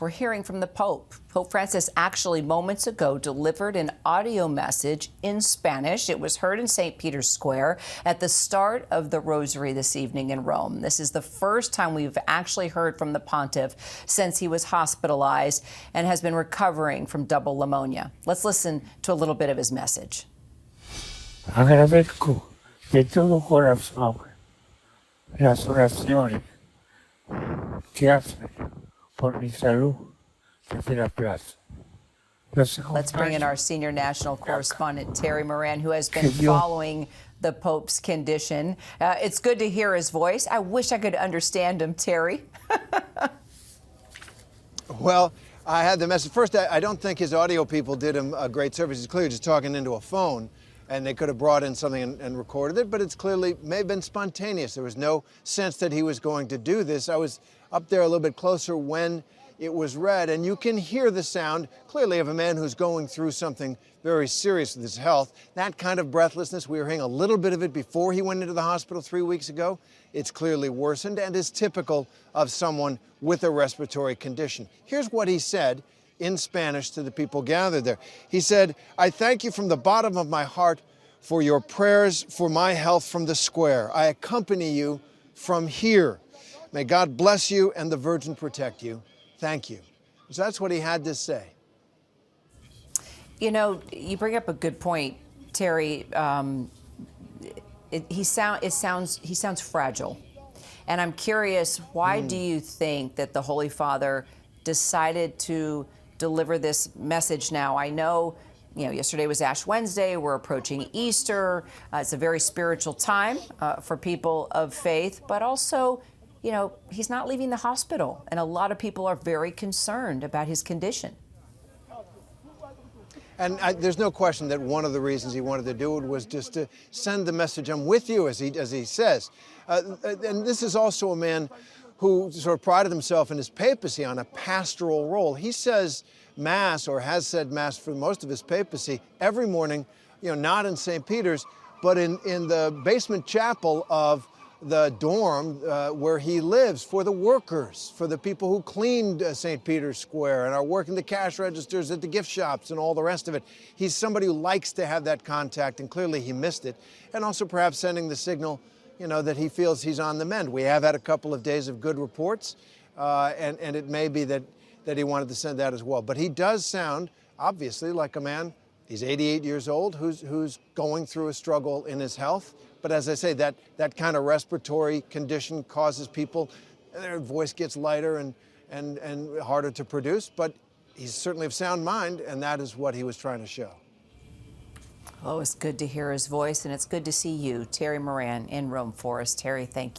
We're hearing from the Pope. Pope Francis actually moments ago delivered an audio message in Spanish. It was heard in St. Peter's Square at the start of the Rosary this evening in Rome. This is the first time we've actually heard from the pontiff since he was hospitalized and has been recovering from double pneumonia. Let's listen to a little bit of his message. Agradezco de todo corazón las oraciones que hacen por mi salud desde la plaza. Let's bring in our senior national correspondent, Terry Moran, who has been following the Pope's condition. It's good to hear his voice. I wish I could understand him, Terry. Well, I had the message. First, I don't think his audio people did him a great service. He's clearly just talking into a phone, and they could have brought in something and recorded it, but it's clearly may have been spontaneous. There was no sense that he was going to do this. I was up there a little bit closer when it was read, and you can hear the sound clearly of a man who's going through something very serious with his health. That kind of breathlessness, we were hearing a little bit of it before he went into the hospital 3 weeks ago. It's clearly worsened and is typical of someone with a respiratory condition. Here's what he said in Spanish to the people gathered there. He said, "I thank you from the bottom of my heart for your prayers for my health from the square. I accompany you from here. May God bless you and the Virgin protect you. Thank you." So that's what he had to say. You know, you bring up a good point, Terry. He sounds fragile, and I'm curious, why do you think that the Holy Father decided to deliver this message now? I know, yesterday was Ash Wednesday. We're approaching Easter. It's a very spiritual time for people of faith, but also, he's not leaving the hospital, and a lot of people are very concerned about his condition. And there's no question that one of the reasons he wanted to do it was just to send the message, "I'm with you," as he says. And this is also a man who sort of prided himself in his papacy on a pastoral role. He says Mass, or has said Mass for most of his papacy, every morning, not in St. Peter's, but in the basement chapel of the dorm where he lives, for the workers, for the people who cleaned St. Peter's Square and are working the cash registers at the gift shops and all the rest of it. He's somebody who likes to have that contact, and clearly he missed it. And also perhaps sending the signal, that he feels he's on the mend. We have had a couple of days of good reports, and it may be that he wanted to send that as well. But he does sound, obviously, like a man, he's 88 years old, who's going through a struggle in his health. But as I say, that kind of respiratory condition causes people, their voice gets lighter and harder to produce. But he's certainly of sound mind, and that is what he was trying to show. Oh, it's good to hear his voice, and it's good to see you, Terry Moran, in Rome for us. Terry, thank you.